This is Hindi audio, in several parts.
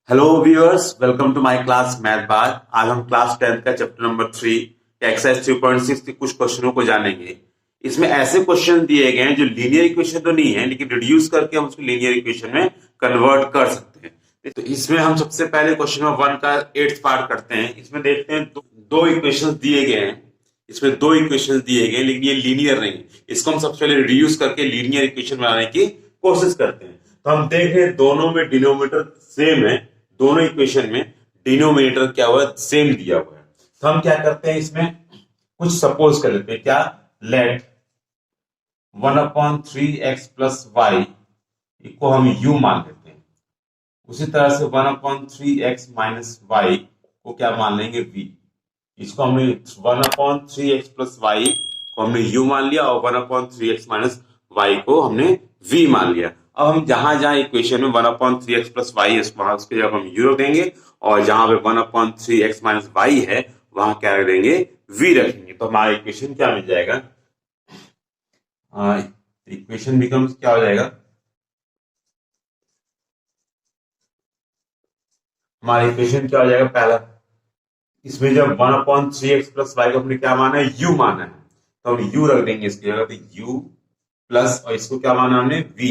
Hello viewers, welcome to my class math बार। आज हम क्लास 10th का चैप्टर नंबर 3 एक्सरसाइज 3.6 के कुछ क्वेश्चनों को जानेंगे। इसमें ऐसे क्वेश्चन दिए गए हैं जो लीनियर इक्वेशन तो नहीं है, लेकिन रिड्यूस करके हम उसको लीनियर इक्वेशन में कन्वर्ट कर सकते हैं। तो इसमें हम सबसे पहले क्वेश्चन नंबर 1 का 8th पार्ट करते हैं। इसमें देखते हैं दो इक्वेशन दिए गए हैं। इसमें दो इक्वेशन दिए गए, लेकिन ये लीनियर नहीं है। इसको हम सबसे पहले रिड्यूस करके लीनियर इक्वेशन बनाने की कोशिश करते हैं। तो हम देख रहे हैं दोनों में डिनोमिनेटर सेम है। दोनों इक्वेशन में डिनोमिनेटर क्या हुआ, सेम दिया हुआ है। तो हम क्या करते हैं, इसमें कुछ सपोज कर लेते हैं। क्या, लेट 1/3x+y को हम u मान लेते हैं। उसी तरह से 1/3x-y को क्या मान लेंगे, v। इसको हमने 1/3x+y को हमने u मान लिया और 1/3x-y को हमने v मान लिया। अब हम जहां जहां इक्वेशन में 1/3x+y वहां उसके जगह हम u रख देंगे, और जहां पे 1/3x-y है वहां क्या रख देंगे, v रखेंगे। तो हमारा इक्वेशन क्या मिल जाएगा, इक्वेशन बिकम्स क्या हो जाएगा, हमारा इक्वेशन क्या हो जाएगा, पहला इसमें जब 1/3x+y को हमने क्या माना है, u माना है, तो हम u रख देंगे इसकी जगह पे u प्लस, और इसको क्या माना हमने, v।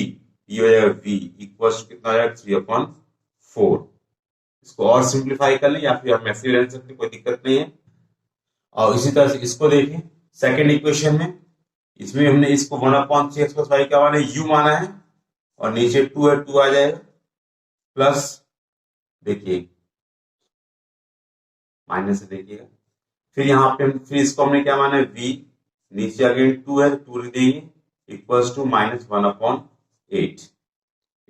ये हो जाएगा v इक्वल कितना हो जाएगा, 3/4। इसको और सिंप्लीफाई कर लें या फिर हम ऐसे भी रह सकते, कोई दिक्कत नहीं है। और इसी तरह से इसको देखें सेकेंड इक्वेशन में, इसमें हमने इसको 1/3x+y क्या माना है, u माना है, और नीचे 2 है, 2 आ जाएगा, प्लस देखिए माइनस से देखिएगा, फिर यहाँ पे फिर इसको हमने क्या माना है, v। नीचे अगेन 2 है, 2 लिख देंगे, इक्वल्स टू -1/8।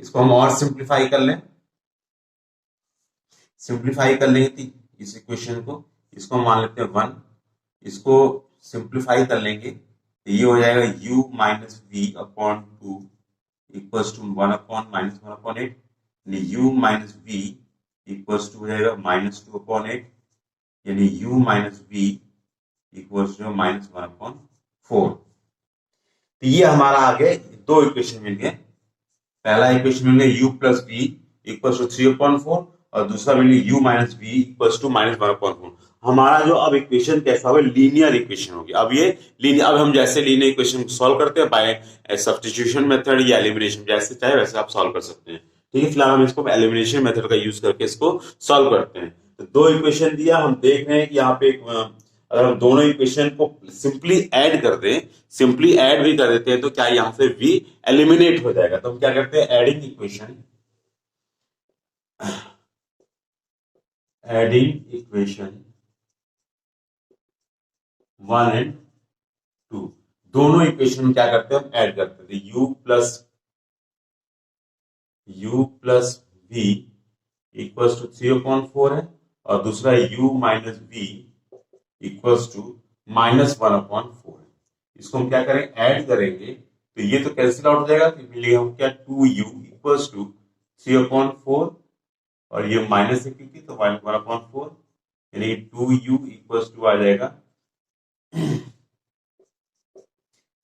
इसको हम और सिंप्लीफाई कर लें, सिंप्लीफाई कर लेंगे तो इस इक्वेशन को, इसको हम मान लेते हैं 1। इसको सिंप्लीफाई कर लेंगे तो ये हो जाएगा u minus v upon 2 equals to 1/-1/8, यानी u minus v equals to हो जाएगा -2/8, यानी u minus v equals to -1/4। तो ये हमारा आगे दो इक्वेशन मिल गए। पहला इक्वेशन मिल गया u plus v equals to 3/4, और दूसरा मिल गया u minus v equals to -1/4। हमारा जो अब इक्वेशन कैसा होगा, लीनियर इक्वेशन होगी। अब ये लीनियर, अब हम जैसे लीनियर इक्वेशन सॉल्व करते हैं बाय सब्स्टिट्यूशन मेथड या एलिमिनेशन, जैसे चाहे वैसे आप सॉल्व कर सकते हैं। ठीक है, फिलहाल हम इसको एलिमिनेशन मेथड का यूज करके इसको सॉल्व करते हैं। तो दो इक्वेशन दिया, हम देख रहे हैं कि यहाँ पे अगर हम दोनों इक्वेशन को सिंपली ऐड कर दें, सिंपली ऐड भी कर देते हैं, तो क्या यहां से v एलिमिनेट हो जाएगा। तो हम क्या करते हैं, adding equation, adding equation 1 and 2, दोनों इक्वेशन में क्या करते हैं, हम ऐड करते हैं। u plus v equals to 3/4 है, और दूसरा u minus v equals to -1/4 है। इसको हम क्या करें, ऐड करेंगे तो ये तो कैंसिल आउट हो जाएगा, तो मिलेगा हम क्या, 2u इक्वल्स टू 3/4, और ये माइनस से क्योंकि तो 1/4, यानी 2u इक्वल्स टू आ जाएगा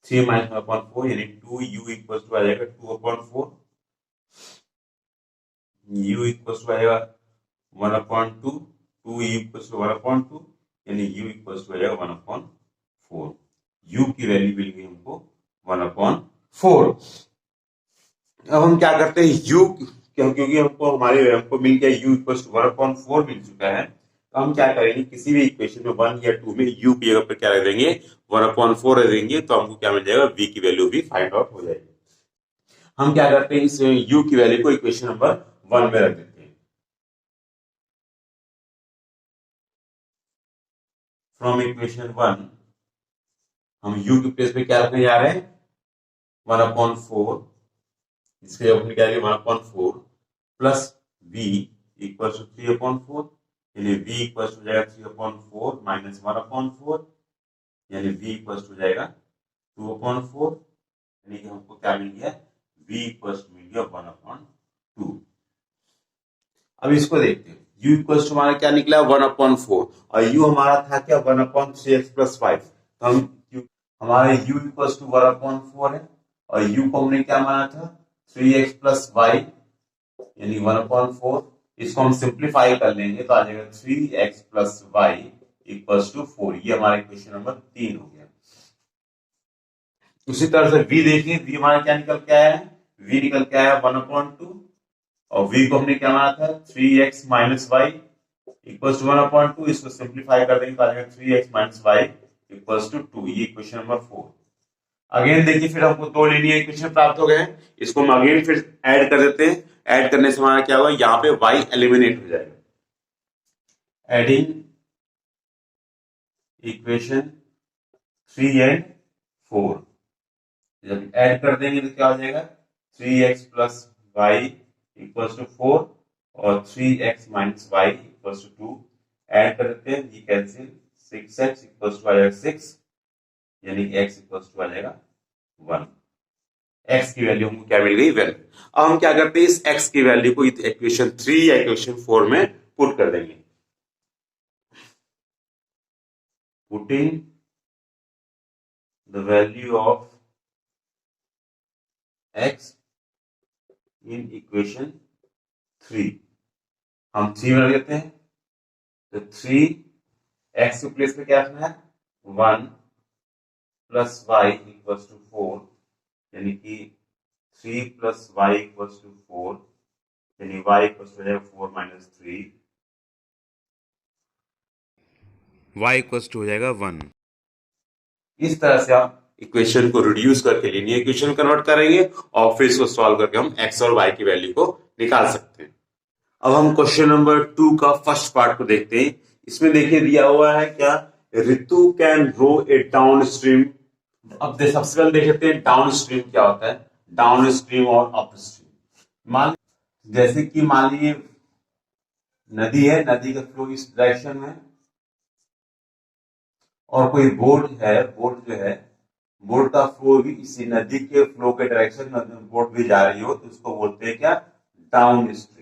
3 -1/4, यानी 2u इक्वल्स टू आ जाएगा 2/4, u इक्वल्स टू आ जाएगा 1/2, 2u इक्वल्स टू 1/2, यानी u इक्वल्स टू आ जाएगा 1/4। u की वैल्यू मिल गई हमको 1/4। अब हम क्या करते हैं, u क्योंकि हमको मिल गया u इक्वल्स टू 1/4 मिल चुका है, तो हम क्या करेंगे, किसी भी इक्वेशन में 1 या 2 में u की जगह पर क्या रख देंगे, 1/4 रख देंगे, तो हमको क्या मिल जाएगा, v की वैल्यू भी फाइंड आउट हो जाएगी। हम क्या करते हैं, इस u की वैल्यू को इक्वेशन नंबर 1 में रख देते हैं। फ्रॉम इक्वेशन 1 हम u के प्लेस पे क्या रखने जा रहे हैं, 1/4, इसके जगह हमने क्या किया 1/4 प्लस v इक्वल टू 3/4, यानी v इक्वल हो जाएगा 3/4 माइनस 1/4, यानी v इक्वल हो जाएगा 2/4, यानी कि हमको क्या मिल गया, v इक्वल मिल गया 1/2। अब इसको देखते हैं, u इक्वल टू हमारा क्या निकला 1/4, और u हमारा था क्या 1/3x+5। तो हम हमारे u इक्वल टू 1/4 है, और u को हमने क्या माना था 3x+y, यानी 1/4, इसको हम सिंप्लीफाई कर लेंगे तो आ जाएगा 3x plus y equals to 4। ये हमारा इक्वेशन नंबर 3 हो गया। उसी तरह से v देखिए, v हमारा क्या निकल के आया है, v निकल के आया 1/2 और v को हमने क्या माना था 3x minus y equals to 1/2। इसको सिंप्लीफाई कर देंगे तो आ जाएगा 3x minus y equals to 2। ये इक्वेशन नंबर 4। अगेन देखिए, फिर हमको दो लीनियर इक्वेशन प्राप्त हो गए हैं, इसको हम अगेन फिर ऐड कर देते हैं। ऐड करने से हमारा क्या होगा, यहाँ पे y एलिमिनेट हो जाएगा। एडिंग इक्वेशन 3 एंड 4, जब ऐड कर देंगे तो क्या हो जाएगा 3x plus y equals to 4 और 3x minus y equals to 2। Add कर देते हैं, ये कैंसिल, 6x इक्वल्स टू आ जाएगा 6, यानी कि x इक्वल्स टू आ जाएगा 1। x की वैल्यू हमको क्या मिल गई, 1। अब हम क्या करते हैं, इस x की वैल्यू को इक्वेशन 3 या इक्वेशन 4 में पुट कर देंगे। Putting the value of x in equation 3, हम 3 में लेते हैं तो 3x के प्लेस पे क्या रखना है 1 प्लस वाई इक्वल्स टू 4, यानी कि 3 प्लस वाई इक्वल्स टू 4, यानी y equals to 4 minus 3, y equals to हो जाएगा 1। इस तरह से आप इक्वेशन को रिड्यूस करके लीनियर इक्वेशन कन्वर्ट करेंगे और फिर इसको सॉल्व करके हम x और y की वैल्यू को निकाल सकते हैं। अब हम क्वेश्चन नंबर 2 का फर्स्ट पार्ट को देखते हैं। इसमें देखिए दिया हुआ है क्या, Ritu can row a downstream. अब सबसे पहले देख लेते हैं डाउन स्ट्रीम क्या होता है, डाउन स्ट्रीम और अप स्ट्रीम। मान जैसे कि मान लीजिए नदी है, नदी का फ्लो इस डायरेक्शन में और कोई बोट है, बोट जो है बोट का फ्लो भी इसी नदी के फ्लो के डायरेक्शन में बोट भी जा रही हो तो उसको बोलते हैं क्या, डाउन स्ट्रीम।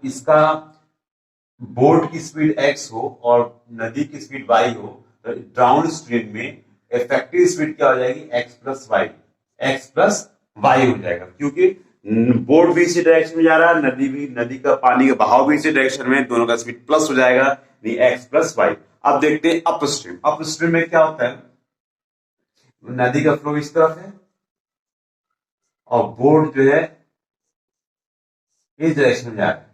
इसका बोट की स्पीड x हो और नदी की स्पीड y हो तो डाउन स्ट्रीम में इफेक्टिव स्पीड क्या हो जाएगी, x plus y, x plus y हो जाएगा, क्योंकि बोट भी इसी डायरेक्शन में जा रहा है, नदी भी, नदी का पानी का बहाव भी इसी डायरेक्शन में, दोनों का स्पीड प्लस हो जाएगा, x प्लस वाई। अब देखते हैं अप स्ट्रीम। अप स्ट्रीम में क्या होता है, नदी का फ्लो इस तरफ है और बोट जो है इस डायरेक्शन में जा रहा है,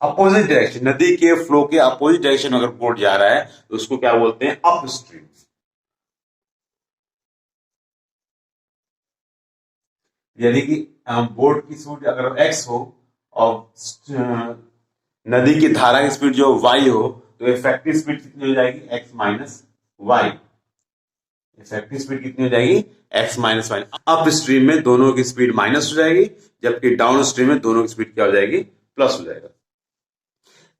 अपोजिट डायरेक्शन, नदी के फ्लो के अपोजिट डायरेक्शन अगर बोट जा रहा है तो उसको क्या बोलते हैं, अप स्ट्रीम। यानी कि बोट की स्पीड अगर x हो और नदी की धारा की स्पीड जो y हो तो इफेक्टिव स्पीड कितनी हो जाएगी, x minus y. Effective speed कितनी हो जाएगी, x minus y. Up stream में दोनों की स्पीड माइनस हो जाएगी, जबकि डाउन स्ट्रीम में दोनों की स्पीड क्या हो जाएगी, प्लस हो जाएगा।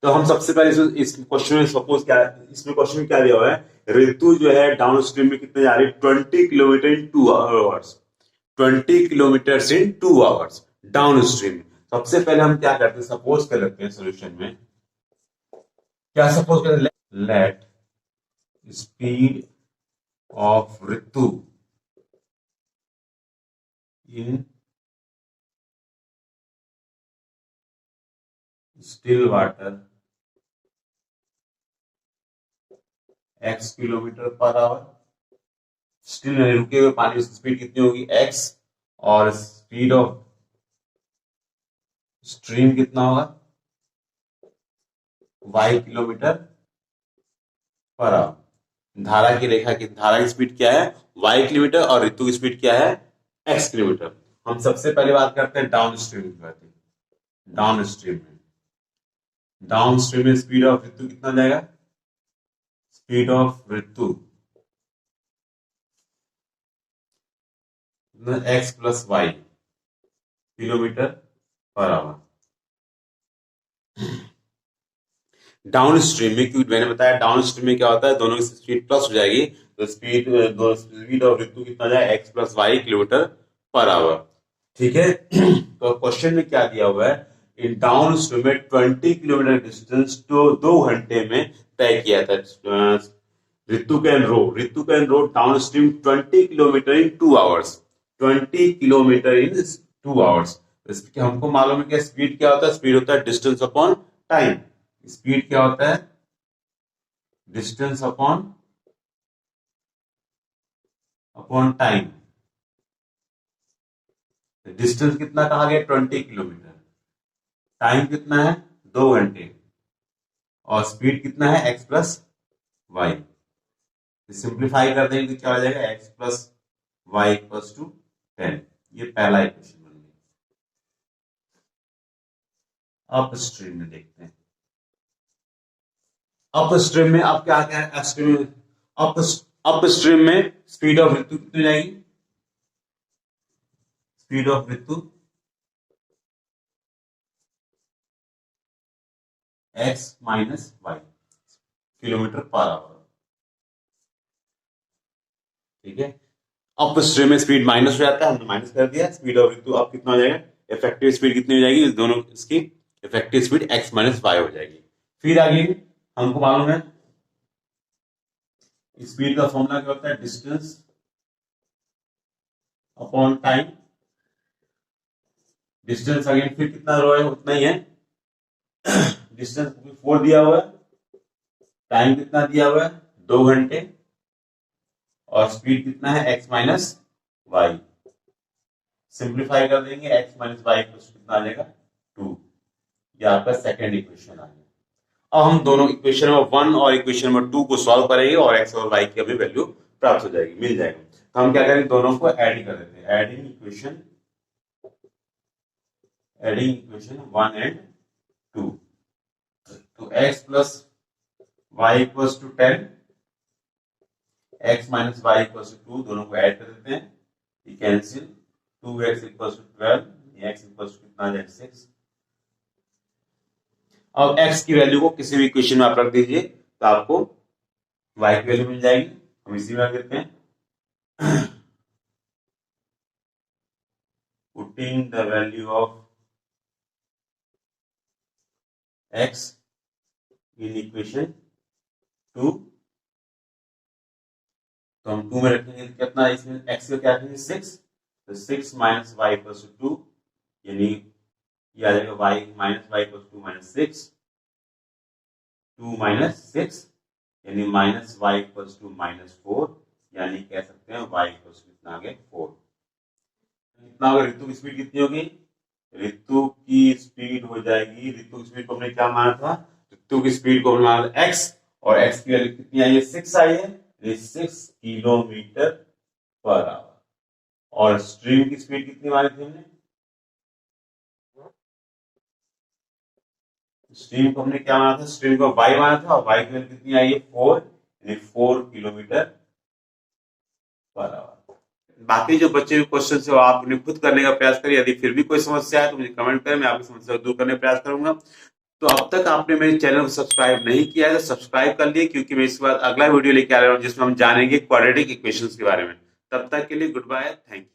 तो हम सबसे पहले इस क्वेश्चन में सपोज क्या, इसमें क्वेश्चन में क्या दिया हुआ है, ऋतु जो है डाउन स्ट्रीम में कितने जा रही है, 20 kilometre in 2 hours, 20 kilometre in 2 hours down stream. सबसे पहले हम क्या करते हैं, सपोज कर लेते हैं सोल्यूशन में, क्या सपोज करते हैं, let speed of Ritu in still water x kilometre per our. Still रुके हुए पानी की स्पीड कितनी होगी x, और स्पीड ऑफ स्ट्रीम कितना होगा y किलोमीटर पर आवर। धारा की रेखा की, धारा की स्पीड क्या है y किलोमीटर और ऋतु की स्पीड क्या है x किलोमीटर। हम सबसे पहले बात करते हैं डाउन स्ट्रीम की बात। डाउन स्ट्रीम में, डाउन स्ट्रीम में स्पीड ऑफ ऋतु कितना जाएगा, स्पीड ऑफ ऋतु x plus y kilometre per hour. Down stream में, क्योंकि मैंने बताया डाउन स्ट्रीम में क्या होता है, दोनों की स्पीड प्लस हो जाएगी तो स्पीड ऑफ ऋतु कितना जाए, x plus y kilometre per hour. ठीक है। तो क्वेश्चन में क्या दिया हुआ है, इन डाउन स्ट्रीम में 20 किलोमीटर डिस्टेंस तो 2 घंटे में तय किया था। Ritu can row downstream 20 kilometre in 2 hours, 20 kilometre in 2 hours. तो हमको मालूम है कि स्पीड क्या होता है, स्पीड होता है डिस्टेंस अपॉन टाइम। स्पीड क्या होता है, डिस्टेंस अपॉन टाइम। डिस्टेंस कितना कहा गया, 20 किलोमीटर। टाइम कितना है, 2 घंटे। और स्पीड कितना है, x प्लस वाई। सिंप्लीफाई कर देंगे तो क्या हो जाएगा, x plus y equals to 10। ये पहला इक्वेशन बन गया। अप स्ट्रीम में देखते हैं, अप स्ट्रीम में अब क्या क्या है, अप स्ट्रीम में स्पीड ऑफ ऋतु कितनी हो जाएगी, स्पीड ऑफ ऋतु x minus y kilometre per hour. ठीक है, अप स्ट्रीम में स्पीड माइनस हो जाता है, हमने माइनस कर दिया। स्पीड ऑफ ऋतु अब कितना हो जाएगा, इफेक्टिव स्पीड कितनी हो जाएगी, इस दोनों इसकी effective speed x minus y हो जाएगी। फिर आगे हमको मालूम है स्पीड का फॉर्मूला क्या होता है, distance upon time. Distance again फिर कितना रो है, उतना ही है। डिस्टेंस 4 दिया हुआ है, टाइम कितना दिया हुआ है, 2 घंटे। और स्पीड कितना है, x माइनस वाई। सिंप्लीफाई कर देंगे, x माइनस वाई कितना आ जाएगा, 2। ये आपका सेकेंड इक्वेशन आ गया। अब हम दोनों इक्वेशन नंबर 1 और इक्वेशन नंबर 2 को सॉल्व करेंगे और x और y की अभी वैल्यू प्राप्त हो जाएगी, मिल जाएगा। तो हम क्या करेंगे, दोनों को ऐड कर देते हैं। Adding equation 1 and 2। तो x plus y equals to 10, x minus y equals to 2, दोनों को ऐड कर देते हैं। ये cancel, 2x equals to 12, x equals to कितना आ जाएगा, 6। अब x की वैल्यू को किसी भी इक्वेशन में आप रख दीजिए तो आपको y की वैल्यू मिल जाएगी। हम इसी में रख देते हैं, putting the value of x in equation 2। तो हम 2 में रखेंगे तो कितना, इसमें x का क्या रखेंगे, 6। तो 6 माइनस वाई इक्वल्स टू 2, यानी ये आ जाएगा y minus y equals to minus 6, 2 minus 6, यानी minus y equals to minus 4, यानी कह सकते हैं y इक्वल्स टू कितना आ गया, 4। कितना होगा, ऋतु की स्पीड कितनी होगी, ऋतु की स्पीड हो जाएगी, ऋतु की स्पीड को हमने क्या माना था, ऋतु की स्पीड को हमने माना था x, और x की वैल्यू कितनी आई है, 6 आई है, 6 किलोमीटर पर आवर। और स्ट्रीम की स्पीड कितनी मानी थी हमने, स्ट्रीम को हमने क्या माना था, स्ट्रीम को y माना था, और y की वैल्यू कितनी आई है, 4, यानी 4 किलोमीटर पर आवर। बाकी जो बच्चे क्वेश्चन है वो आप उन्हें खुद करने का प्रयास करिए। यदि फिर भी कोई समस्या है तो मुझे कमेंट करें, मैं आपकी समस्या को दूर करने का प्रयास करूंगा। तो अब तक आपने मेरे चैनल को सब्सक्राइब नहीं किया है तो सब्सक्राइब कर लिए, क्योंकि मैं इसके बाद अगला वीडियो लेके आ रहा हूँ जिसमें हम जानेंगे क्वाड्रेटिक इक्वेशंस के बारे में। तब तक के लिए गुड बाय, थैंक यू।